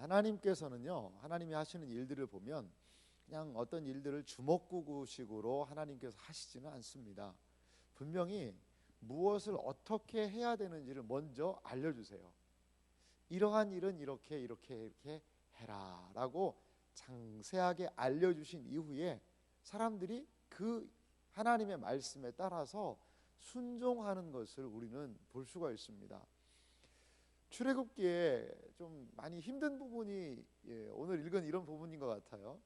하나님께서는요, 하나님이 하시는 일들을 보면 그냥 어떤 일들을 주먹구구식으로 하나님께서 하시지는 않습니다. 분명히 무엇을 어떻게 해야 되는지를 먼저 알려주세요. 이러한 일은 이렇게 이렇게 이렇게 해라 라고 상세하게 알려주신 이후에 사람들이 그 하나님의 말씀에 따라서 순종하는 것을 우리는 볼 수가 있습니다. 출애굽기에 좀 많이 힘든 부분이 오늘 읽은 이런 부분인 것 같아요.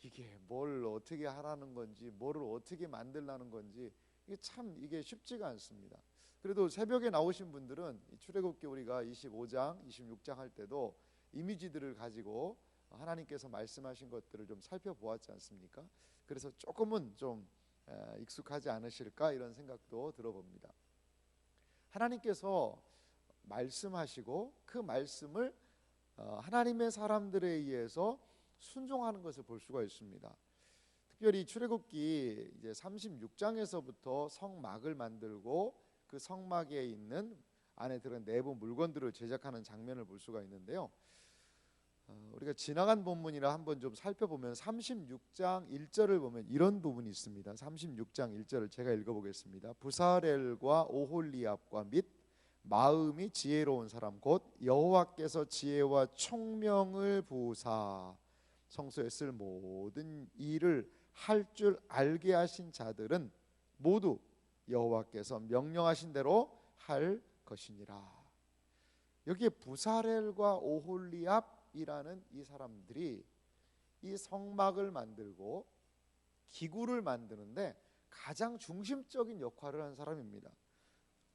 이게 뭘 어떻게 하라는 건지, 뭐를 어떻게 만들라는 건지 이게 쉽지가 않습니다. 그래도 새벽에 나오신 분들은 출애굽기 우리가 25장, 26장 할 때도 이미지들을 가지고 하나님께서 말씀하신 것들을 좀 살펴보았지 않습니까? 그래서 조금은 좀 익숙하지 않으실까 이런 생각도 들어봅니다. 하나님께서 말씀하시고 그 말씀을 하나님의 사람들에 의해서 순종하는 것을 볼 수가 있습니다. 특별히 출애굽기 이제 36장에서부터 성막을 만들고 그 성막에 있는 안에 들은 내부 물건들을 제작하는 장면을 볼 수가 있는데요. 우리가 지나간 본문이라 한번 좀 살펴보면 36장 1절을 보면 이런 부분이 있습니다. 36장 1절을 제가 읽어보겠습니다. 부사렐과 오홀리압과 및 마음이 지혜로운 사람 곧 여호와께서 지혜와 총명을 부으사 성소에 쓸 모든 일을 할 줄 알게 하신 자들은 모두 여호와께서 명령하신 대로 할 것이니라. 여기에 부사렐과 오홀리압이라는 이 사람들이 이 성막을 만들고 기구를 만드는데 가장 중심적인 역할을 한 사람입니다.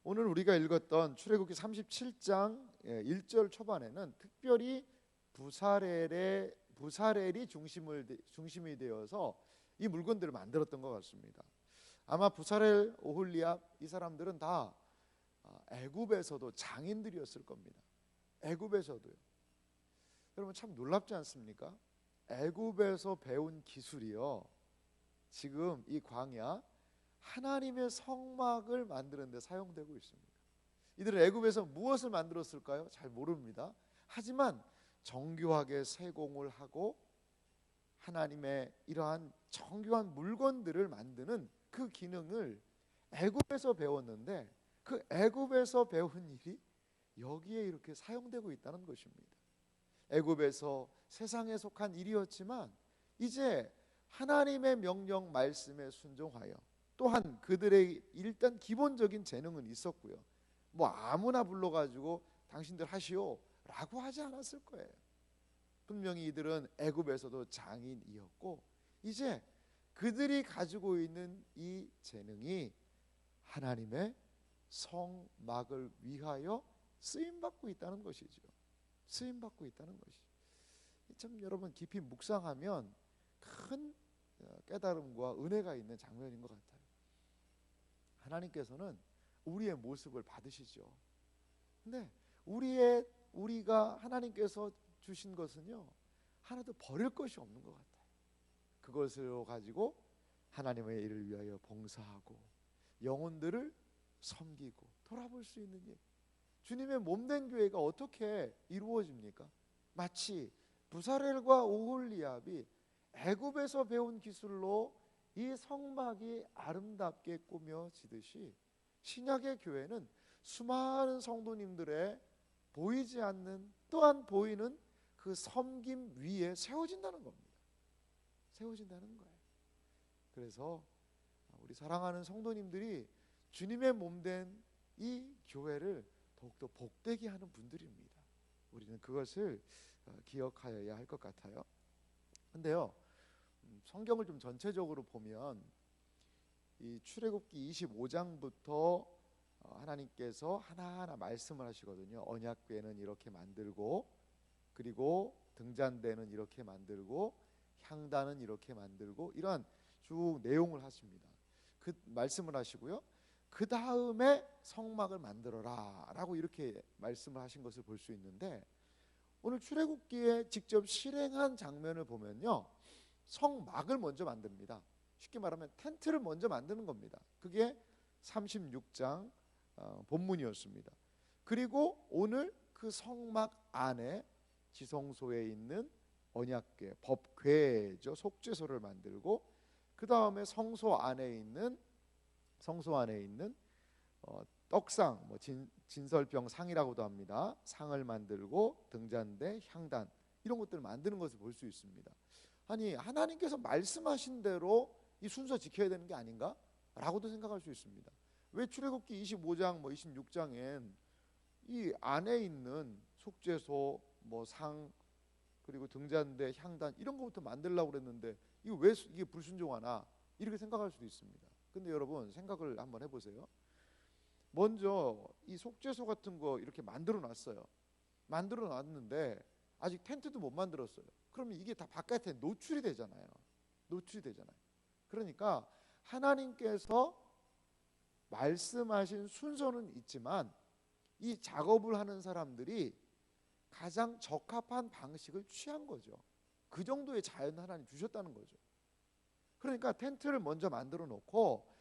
오늘 우리가 읽었던 출애굽기 37장 1절 초반에는 특별히 부사렐이 중심이 되어서 이 물건들을 만들었던 것 같습니다. 아마 부사렐, 오홀리압 이 사람들은 다 애굽에서도 장인들이었을 겁니다. 애굽에서도요. 여러분 참 놀랍지 않습니까? 애굽에서 배운 기술이요, 지금 이 광야 하나님의 성막을 만드는 데 사용되고 있습니다. 이들은 애굽에서 무엇을 만들었을까요? 잘 모릅니다. 하지만 정교하게 세공을 하고 하나님의 이러한 정교한 물건들을 만드는 그 기능을 애굽에서 배웠는데 그 애굽에서 배운 일이 여기에 이렇게 사용되고 있다는 것입니다. 애굽에서 세상에 속한 일이었지만 이제 하나님의 명령 말씀에 순종하여 또한 그들의 일단 기본적인 재능은 있었고요. 뭐 아무나 불러가지고 당신들 하시오 라고 하지 않았을 거예요. 분명히 이들은 애굽에서도 장인이었고 이제 그들이 가지고 있는 이 재능이 하나님의 성막을 위하여 쓰임받고 있다는 것이죠. 쓰임받고 있다는 것이 참 여러분 깊이 묵상하면 큰 깨달음과 은혜가 있는 장면인 것 같아요. 하나님께서는 우리의 모습을 받으시죠. 근데 우리가 하나님께서 주신 것은요 하나도 버릴 것이 없는 것 같아요. 그것을 가지고 하나님의 일을 위하여 봉사하고 영혼들을 섬기고 돌아볼 수 있는 일. 주님의 몸된 교회가 어떻게 이루어집니까? 마치 부사렐과 오홀리압이 애굽에서 배운 기술로 이 성막이 아름답게 꾸며지듯이 신약의 교회는 수많은 성도님들의 보이지 않는 또한 보이는 그 섬김 위에 세워진다는 겁니다. 세워진다는 거예요. 그래서 우리 사랑하는 성도님들이 주님의 몸된 이 교회를 더욱더 복되게 하는 분들입니다. 우리는 그것을 기억하여야 할 것 같아요. 근데요, 성경을 좀 전체적으로 보면 이 출애굽기 25장부터 하나님께서 하나하나 말씀을 하시거든요. 언약궤는 이렇게 만들고, 그리고 등잔대는 이렇게 만들고, 향단은 이렇게 만들고, 이러한 쭉 내용을 하십니다. 그 말씀을 하시고요. 그 다음에 성막을 만들어라 라고 이렇게 말씀을 하신 것을 볼 수 있는데, 오늘 출애굽기에 직접 실행한 장면을 보면요, 성막을 먼저 만듭니다. 쉽게 말하면 텐트를 먼저 만드는 겁니다. 그게 36장 본문이었습니다. 그리고 오늘 그 성막 안에 지성소에 있는 언약궤, 법궤죠. 속죄소를 만들고 그 다음에 성소 안에 있는 떡상, 뭐 진설병 상이라고도 합니다. 상을 만들고 등잔대, 향단 이런 것들을 만드는 것을 볼 수 있습니다. 아니 하나님께서 말씀하신 대로 이 순서 지켜야 되는 게 아닌가? 라고도 생각할 수 있습니다. 왜 출애굽기 25장 26장엔 이 안에 있는 속죄소, 뭐 상, 그리고 등잔대, 향단 이런 것부터 만들려고 그랬는데 이거 왜 이게 불순종하나? 이렇게 생각할 수도 있습니다. 근데 여러분 생각을 한번 해보세요. 먼저 이 속죄소 같은 거 이렇게 만들어 놨어요. 만들어 놨는데 아직 텐트도 못 만들었어요. 그러면 이게 다 바깥에 노출이 되잖아요. 그러니까 하나님께서 말씀하신 순서는 있지만 이 작업을 하는 사람들이 가장 적합한 방식을 취한 거죠. 그 정도의 자연 하나님 주셨다는 거죠. 그러니까 텐트를 먼저 만들어 놓고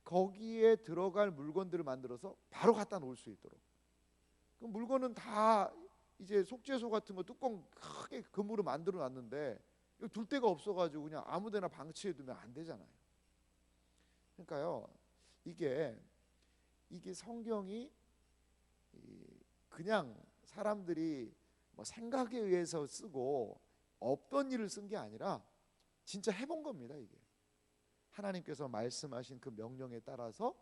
거기에 들어갈 물건들을 만들어서 바로 갖다 놓을 수 있도록. 그 물건은 다 이제 속죄소 같은 거 뚜껑 크게 금으로 만들어 놨는데 이거 둘 데가 없어가지고 그냥 아무데나 방치해 두면 안 되잖아요. 그러니까요, 이게 성경이 그냥 사람들이 뭐 생각에 의해서 쓰고 없던 일을 쓴 게 아니라 진짜 해본 겁니다. 이게 하나님께서 말씀하신 그 명령에 따라서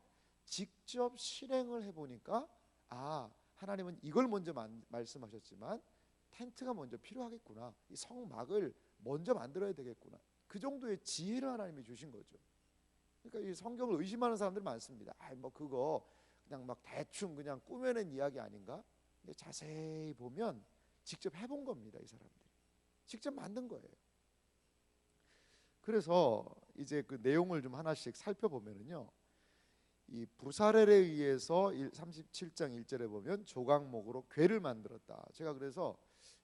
직접 실행을 해보니까 하나님은 이걸 먼저 말씀하셨지만 텐트가 먼저 필요하겠구나, 이 성막을 먼저 만들어야 되겠구나, 그 정도의 지혜를 하나님이 주신 거죠. 그러니까 이 성경을 의심하는 사람들 많습니다. 뭐 그거 그냥 막 대충 그냥 꾸며낸 이야기 아닌가? 근데 자세히 보면 직접 해본 겁니다. 이 사람들이 직접 만든 거예요. 그래서 이제 그 내용을 좀 하나씩 살펴보면은요, 이 부사렐에 의해서 37장 1절에 보면 조각목으로 궤를 만들었다. 제가 그래서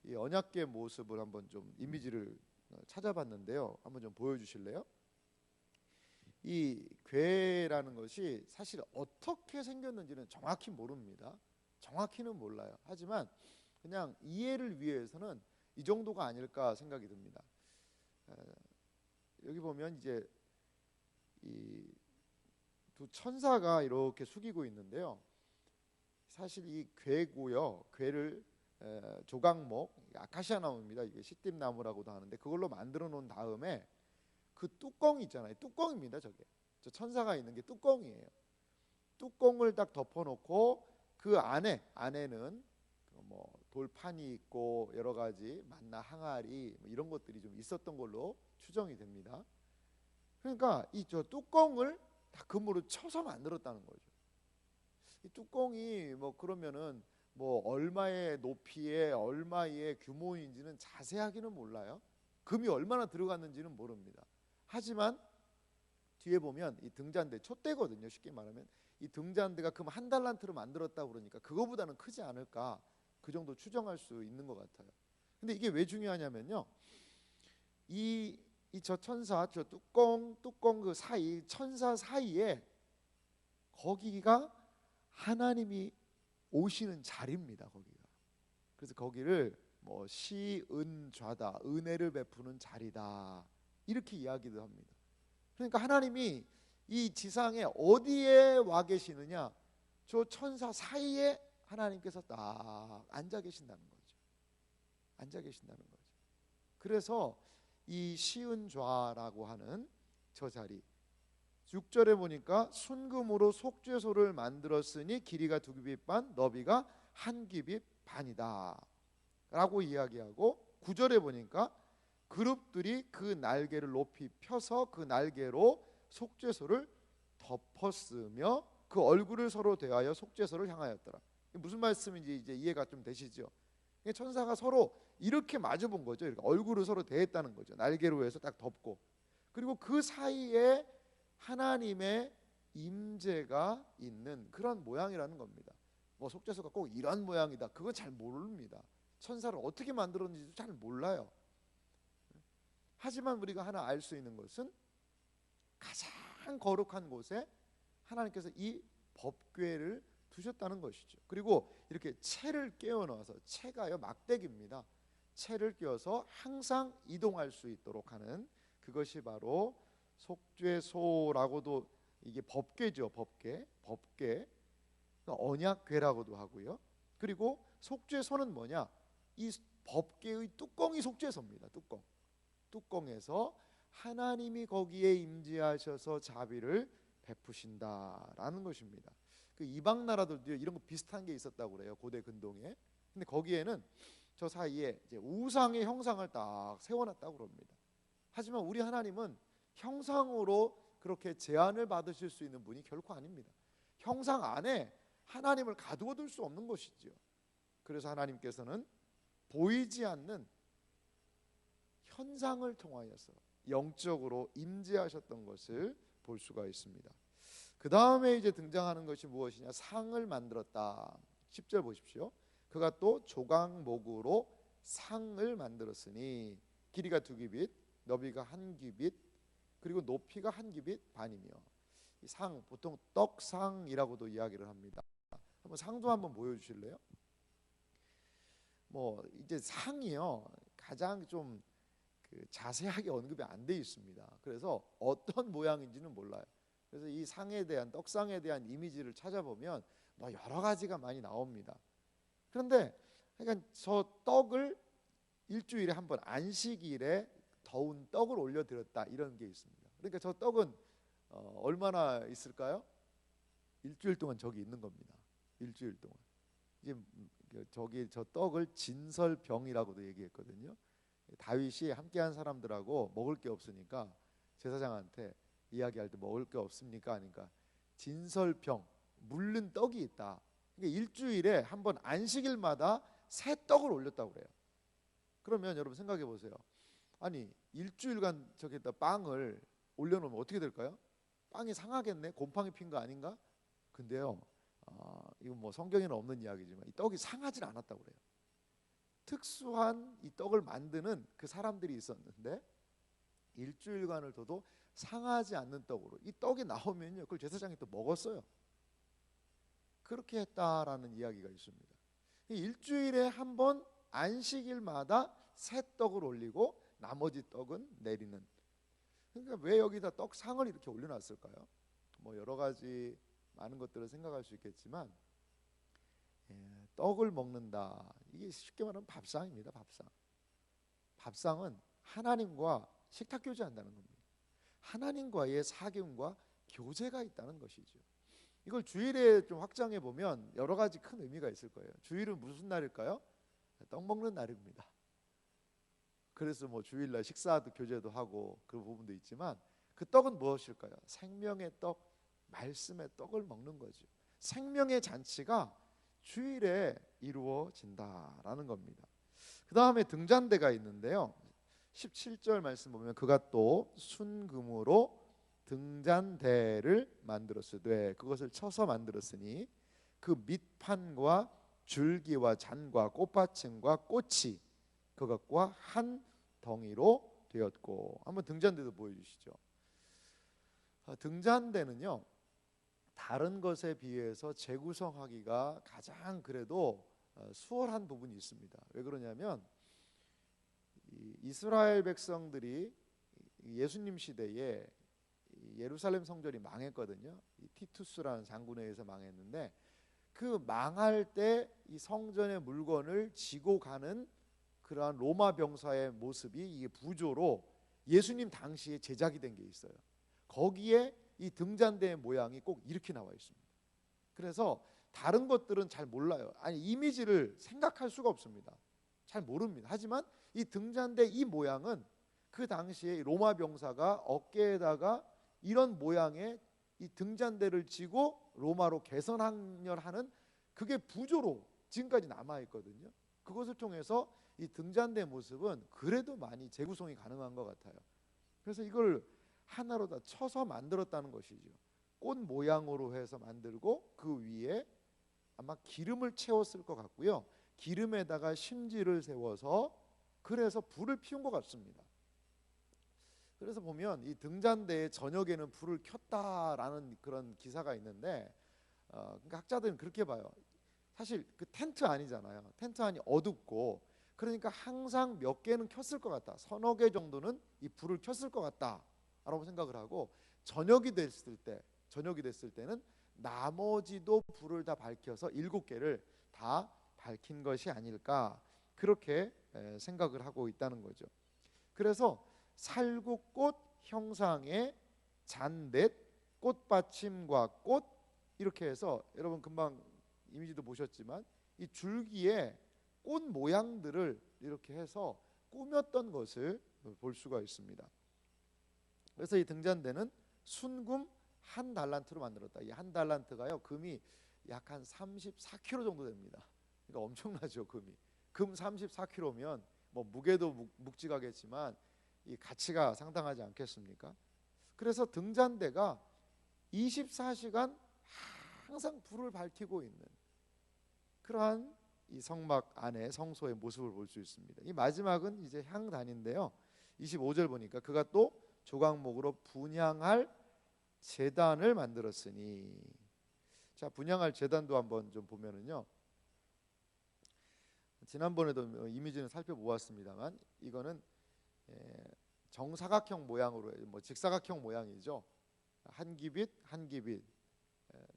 이 언약궤 모습을 한번 좀 이미지를 찾아봤는데요. 한번 좀 보여주실래요? 이 궤라는 것이 사실 어떻게 생겼는지는 정확히 모릅니다. 정확히는 몰라요. 하지만 그냥 이해를 위해서는 이 정도가 아닐까 생각이 듭니다. 여기 보면 이제 이 두 천사가 이렇게 숙이고 있는데요. 사실 이 궤고요. 궤를 조각목, 아카시아 나무입니다. 이게 시띠나무라고도 하는데 그걸로 만들어 놓은 다음에 그 뚜껑 있잖아요. 뚜껑입니다. 저게. 저 천사가 있는 게 뚜껑이에요. 뚜껑을 딱 덮어놓고 그 안에는 뭐 돌판이 있고 여러 가지 만나 항아리 뭐 이런 것들이 좀 있었던 걸로 추정이 됩니다. 그러니까 이 저 뚜껑을 다 금으로 쳐서 만들었다는 거죠. 이 뚜껑이 뭐 그러면은 뭐 얼마의 높이에 얼마의 규모인지는 자세하게는 몰라요. 금이 얼마나 들어갔는지는 모릅니다. 하지만 뒤에 보면 이 등잔대 촛대거든요. 쉽게 말하면 이 등잔대가 금 한 달란트로 만들었다고 그러니까 그거보다는 크지 않을까, 그 정도 추정할 수 있는 것 같아요. 근데 이게 왜 중요하냐면요, 저 천사, 저 뚜껑 그 사이, 천사 사이에 거기가 하나님이 오시는 자리입니다. 거기가. 그래서 거기를 뭐 시은좌다, 은혜를 베푸는 자리다, 이렇게 이야기도 합니다. 그러니까 하나님이 이 지상에 어디에 와 계시느냐, 저 천사 사이에 하나님께서 딱 앉아 계신다는 거죠. 앉아 계신다는 거죠. 그래서 이 시은좌라고 하는 저 자리, 6절에 보니까 순금으로 속죄소를 만들었으니 길이가 2규빗 반, 너비가 1규빗 반이다 라고 이야기하고, 9절에 보니까 그룹들이 그 날개를 높이 펴서 그 날개로 속죄소를 덮었으며 그 얼굴을 서로 대하여 속죄소를 향하였더라. 무슨 말씀인지 이제 이해가 좀 되시죠? 천사가 서로 이렇게 마주본 거죠. 이렇게 얼굴을 서로 대했다는 거죠. 날개로 해서 딱 덮고, 그리고 그 사이에 하나님의 임재가 있는 그런 모양이라는 겁니다. 뭐 속죄소가 꼭 이런 모양이다, 그건 잘 모릅니다. 천사를 어떻게 만들었는지도 잘 몰라요. 하지만 우리가 하나 알 수 있는 것은 가장 거룩한 곳에 하나님께서 이 법궤를 두셨다는 것이죠. 그리고 이렇게 채를 깨어 넣어서, 채가요 막대기입니다. 채를 끼워서 항상 이동할 수 있도록 하는 그것이 바로 속죄소라고도, 이게 법궤죠. 법궤, 언약궤라고도 하고요. 그리고 속죄소는 뭐냐? 이 법궤의 뚜껑이 속죄소입니다. 뚜껑에서 하나님이 거기에 임재하셔서 자비를 베푸신다라는 것입니다. 그 이방 나라들도 이런 거 비슷한 게 있었다고 그래요. 고대 근동에. 근데 거기에는 저 사이에 이제 우상의 형상을 딱 세워놨다고 그럽니다. 하지만 우리 하나님은 형상으로 그렇게 제한을 받으실 수 있는 분이 결코 아닙니다. 형상 안에 하나님을 가두어둘 수 없는 것이죠. 그래서 하나님께서는 보이지 않는 현상을 통하여서 영적으로 임재하셨던 것을 볼 수가 있습니다. 그 다음에 이제 등장하는 것이 무엇이냐? 상을 만들었다. 10절 보십시오. 그가 또 조각목으로 상을 만들었으니 길이가 2규빗, 너비가 1규빗, 그리고 높이가 1규빗 반이며. 이 상, 보통 떡상이라고도 이야기를 합니다. 한번 상도 한번 보여주실래요? 뭐 이제 상이요, 가장 좀 자세하게 언급이 안 돼 있습니다. 그래서 어떤 모양인지는 몰라요. 그래서 이 상에 대한, 떡상에 대한 이미지를 찾아보면 뭐 여러 가지가 많이 나옵니다. 그런데 그러니까 저 떡을 일주일에 한 번, 안식일에 더운 떡을 올려드렸다, 이런 게 있습니다. 그러니까 저 떡은 얼마나 있을까요? 일주일 동안 저기 있는 겁니다. 일주일 동안. 이제 저기 저 떡을 진설병이라고도 얘기했거든요. 다윗이 함께한 사람들하고 먹을 게 없으니까 제사장한테 이야기할 때 먹을 게 없습니까? 하니까 진설병, 물른 떡이 있다. 그러니까 일주일에 한 번 안식일마다 새 떡을 올렸다고 그래요. 그러면 여러분 생각해 보세요. 아니 일주일간 저기다 빵을 올려놓으면 어떻게 될까요? 빵이 상하겠네. 곰팡이 핀 거 아닌가? 근데요, 이건 뭐 성경에는 없는 이야기지만 이 떡이 상하지 않았다고 그래요. 특수한 이 떡을 만드는 그 사람들이 있었는데 일주일간을 둬도 상하지 않는 떡으로 이 떡이 나오면요, 그걸 제사장이 또 먹었어요. 그렇게 했다라는 이야기가 있습니다. 일주일에 한 번 안식일마다 새 떡을 올리고 나머지 떡은 내리는. 그러니까 왜 여기다 떡상을 이렇게 올려놨을까요? 뭐 여러 가지 많은 것들을 생각할 수 있겠지만, 떡을 먹는다, 이게 쉽게 말하면 밥상입니다. 밥상은 하나님과 식탁 교제한다는 겁니다. 하나님과의 사귐과 교제가 있다는 것이죠. 이걸 주일에 좀 확장해 보면 여러 가지 큰 의미가 있을 거예요. 주일은 무슨 날일까요? 떡 먹는 날입니다. 그래서 뭐 주일날 식사도 교제도 하고 그런 부분도 있지만, 그 떡은 무엇일까요? 생명의 떡, 말씀의 떡을 먹는 거죠. 생명의 잔치가 주일에 이루어진다라는 겁니다. 그 다음에 등잔대가 있는데요, 17절 말씀 보면 그가 또 순금으로 등잔대를 만들었으되 그것을 쳐서 만들었으니 그 밑판과 줄기와 잔과 꽃받침과 꽃이 그것과 한 덩이로 되었고. 한번 등잔대도 보여주시죠. 등잔대는요, 다른 것에 비해서 재구성하기가 가장 그래도 수월한 부분이 있습니다. 왜 그러냐면 이스라엘 백성들이 예수님 시대에 예루살렘 성전이 망했거든요. 티투스라는 장군에 의해서 망했는데, 그 망할 때 이 성전의 물건을 지고 가는 그러한 로마 병사의 모습이 이게 부조로 예수님 당시에 제작이 된 게 있어요. 거기에 이 등잔대의 모양이 꼭 이렇게 나와 있습니다. 그래서 다른 것들은 잘 몰라요. 아니 이미지를 생각할 수가 없습니다. 잘 모릅니다. 하지만 이 등잔대 이 모양은 그 당시에 로마 병사가 어깨에다가 이런 모양의 이 등잔대를 지고 로마로 개선항렬하는, 그게 부조로 지금까지 남아있거든요. 그것을 통해서 이 등잔대 모습은 그래도 많이 재구성이 가능한 것 같아요. 그래서 이걸 하나로 다 쳐서 만들었다는 것이죠. 꽃 모양으로 해서 만들고 그 위에 아마 기름을 채웠을 것 같고요. 기름에다가 심지를 세워서 그래서 불을 피운 것 같습니다. 그래서 보면 이 등잔대에 저녁에는 불을 켰다라는 그런 기사가 있는데, 그러니까 학자들은 그렇게 봐요. 사실 그 텐트 아니잖아요. 텐트 안이 어둡고 그러니까 항상 몇 개는 켰을 것 같다. 서너 개 정도는 이 불을 켰을 것 같다라고 생각을 하고 저녁이 됐을 때는 나머지도 불을 다 밝혀서 7개를 다 밝힌 것이 아닐까 그렇게 생각을 하고 있다는 거죠. 그래서 살구꽃 형상의 잔댓 꽃받침과 꽃 이렇게 해서 여러분 금방 이미지도 보셨지만 이 줄기에 꽃 모양들을 이렇게 해서 꾸몄던 것을 볼 수가 있습니다. 그래서 이 등잔대는 순금 한 달란트로 만들었다. 이 한 달란트가요 금이 약 한 34kg 정도 됩니다. 그러니까 엄청나죠. 금 34kg면 뭐 무게도 묵직하겠지만 이 가치가 상당하지 않겠습니까? 그래서 등잔대가 24시간 항상 불을 밝히고 있는 그러한 이 성막 안에 성소의 모습을 볼 수 있습니다. 이 마지막은 이제 향단인데요. 25절 보니까 그가 또 조각목으로 분향할 제단을 만들었으니, 자 분향할 제단도 한번 좀 보면은요. 지난번에도 이미지는 살펴보았습니다만 이거는 정사각형 모양으로 뭐 직사각형 모양이죠. 한 기빗 한 기빗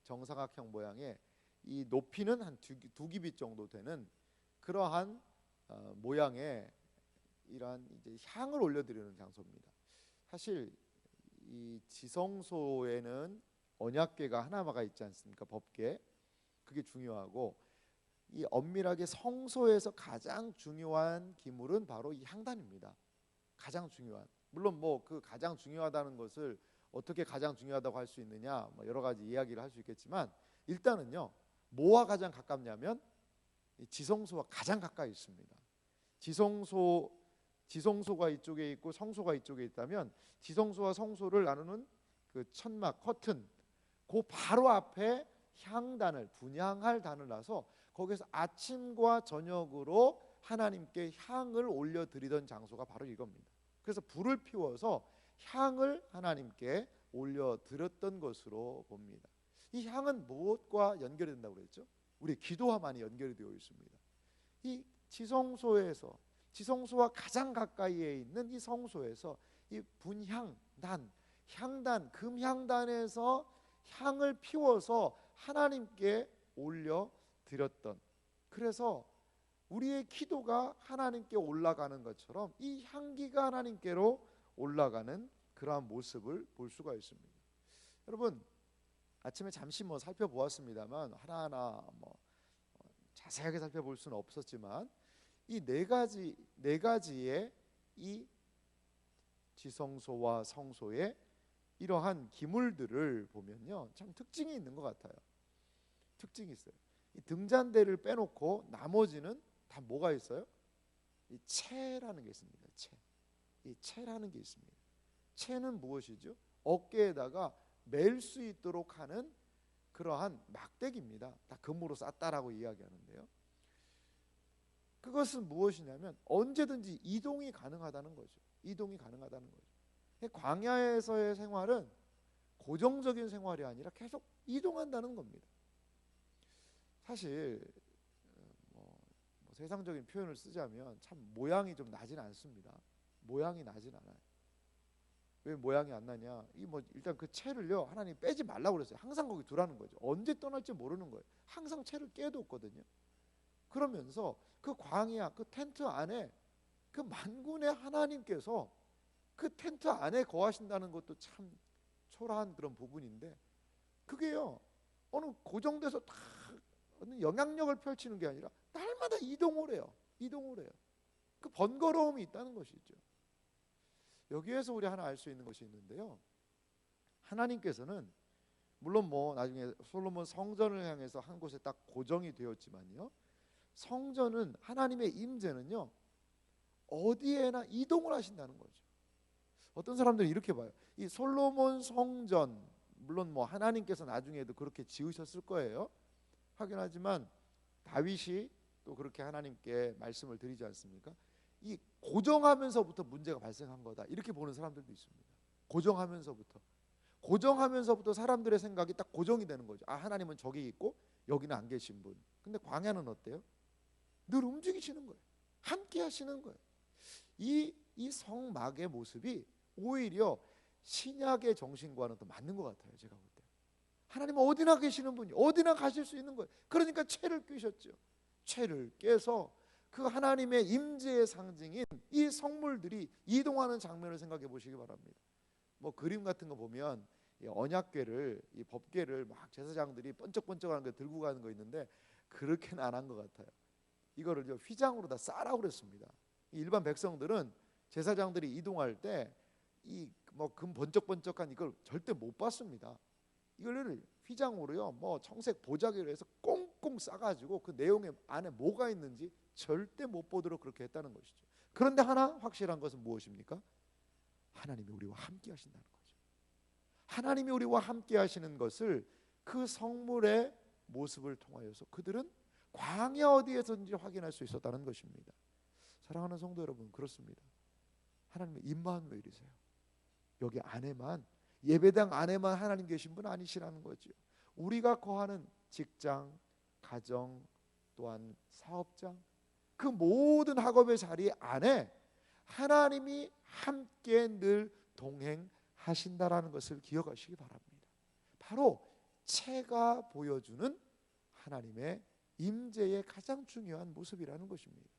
정사각형 모양의 이 높이는 한 두 기빗 정도 되는 그러한 모양의 이러한 이제 향을 올려드리는 장소입니다. 사실 이 지성소에는 언약궤가 하나가 있지 않습니까? 법궤. 그게 중요하고 이 엄밀하게 성소에서 가장 중요한 기물은 바로 이 향단입니다. 가장 중요한. 물론 뭐 그 가장 중요하다는 것을 어떻게 가장 중요하다고 할 수 있느냐 뭐 여러 가지 이야기를 할 수 있겠지만 일단은요 뭐와 가장 가깝냐면 지성소와 가장 가까이 있습니다. 지성소가 이쪽에 있고 성소가 이쪽에 있다면 지성소와 성소를 나누는 그 천막 커튼 그 바로 앞에 향단을 분향할 단을 놔서 거기서 아침과 저녁으로 하나님께 향을 올려드리던 장소가 바로 이겁니다. 그래서 불을 피워서 향을 하나님께 올려드렸던 것으로 봅니다. 이 향은 무엇과 연결이 된다고 그랬죠? 우리 기도와 많이 연결이 되어 있습니다. 이 지성소와 가장 가까이에 있는 이 성소에서 이 향단, 금향단에서 향을 피워서 하나님께 올려드렸던, 그래서 우리의 기도가 하나님께 올라가는 것처럼 이 향기가 하나님께로 올라가는 그러한 모습을 볼 수가 있습니다. 여러분 아침에 잠시 뭐 살펴보았습니다만 하나하나 뭐 자세하게 살펴볼 수는 없었지만 이 네 가지의 이 지성소와 성소의 이러한 기물들을 보면요 참 특징이 있는 것 같아요. 특징이 있어요. 이 등잔대를 빼놓고 나머지는 다 뭐가 있어요? 이 채라는 게 있습니다. 이 채라는 게 있습니다. 채는 무엇이죠? 어깨에다가 맬 수 있도록 하는 그러한 막대기입니다. 다 금으로 쌌다라고 이야기하는데요. 그것은 무엇이냐면 언제든지 이동이 가능하다는 거죠. 광야에서의 생활은 고정적인 생활이 아니라 계속 이동한다는 겁니다. 사실 뭐 세상적인 표현을 쓰자면 참 모양이 좀 나진 않습니다. 모양이 나진 않아요. 왜 모양이 안 나냐? 일단 그 채를요 하나님 빼지 말라고 그랬어요. 항상 거기 두라는 거죠. 언제 떠날지 모르는 거예요. 항상 채를 깨뒀거든요. 그러면서 그 광야, 그 텐트 안에 그 만군의 하나님께서 그 텐트 안에 거하신다는 것도 참 초라한 그런 부분인데 그게요 어느 고정돼서 다 어느 영향력을 펼치는 게 아니라 날마다 이동을 해요. 그 번거로움이 있다는 것이죠. 여기에서 우리 하나 알 수 있는 것이 있는데요. 하나님께서는 물론 뭐 나중에 솔로몬 성전을 향해서 한 곳에 딱 고정이 되었지만요. 성전은 하나님의 임재는요. 어디에나 이동을 하신다는 거죠. 어떤 사람들은 이렇게 봐요. 이 솔로몬 성전 물론 뭐 하나님께서 나중에도 그렇게 지으셨을 거예요. 하긴 하지만 다윗이 또 그렇게 하나님께 말씀을 드리지 않습니까? 이 고정하면서부터 문제가 발생한 거다 이렇게 보는 사람들도 있습니다. 고정하면서부터 사람들의 생각이 딱 고정이 되는 거죠. 아 하나님은 저기 있고 여기는 안 계신 분. 근데 광야는 어때요? 늘 움직이시는 거예요. 함께 하시는 거예요. 이 성막의 모습이 오히려 신약의 정신과는 또 맞는 것 같아요. 제가 볼 때 하나님은 어디나 계시는 분이, 어디나 가실 수 있는 거예요. 그러니까 채를 꿰셨죠. 채를 꿰서 그 하나님의 임재의 상징인 이 성물들이 이동하는 장면을 생각해 보시기 바랍니다. 뭐 그림 같은 거 보면 이 언약궤를, 이 법궤를 막 제사장들이 번쩍번쩍하는 거 들고 가는 거 있는데, 그렇게는 안 한 것 같아요. 이거를 휘장으로 다 싸라고 그랬습니다. 일반 백성들은 제사장들이 이동할 때 이 뭐 금 번쩍번쩍한 이걸 절대 못 봤습니다. 이걸 휘장으로요, 뭐 청색 보자기로 해서 꽁꽁 싸가지고 그 내용의 안에 뭐가 있는지 절대 못 보도록 그렇게 했다는 것이죠. 그런데 하나 확실한 것은 무엇입니까? 하나님이 우리와 함께 하신다는 거죠. 하나님이 우리와 함께 하시는 것을 그 성물의 모습을 통하여서 그들은 광야 어디에서든지 확인할 수 있었다는 것입니다. 사랑하는 성도 여러분, 그렇습니다. 하나님의 임마누엘이세요. 여기 안에만, 예배당 안에만 하나님 계신 분 아니시라는 거죠. 우리가 거하는 직장, 가정, 또한 사업장, 그 모든 학업의 자리 안에 하나님이 함께 늘 동행하신다라는 것을 기억하시기 바랍니다. 바로 채가 보여주는 하나님의 임재의 가장 중요한 모습이라는 것입니다.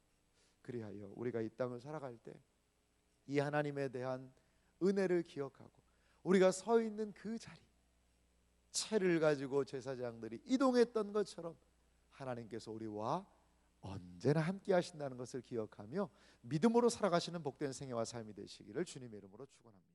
그리하여 우리가 이 땅을 살아갈 때 이 하나님에 대한 은혜를 기억하고 우리가 서 있는 그 자리, 채를 가지고 제사장들이 이동했던 것처럼 하나님께서 우리와 언제나 함께 하신다는 것을 기억하며 믿음으로 살아가시는 복된 생애와 삶이 되시기를 주님의 이름으로 축원합니다.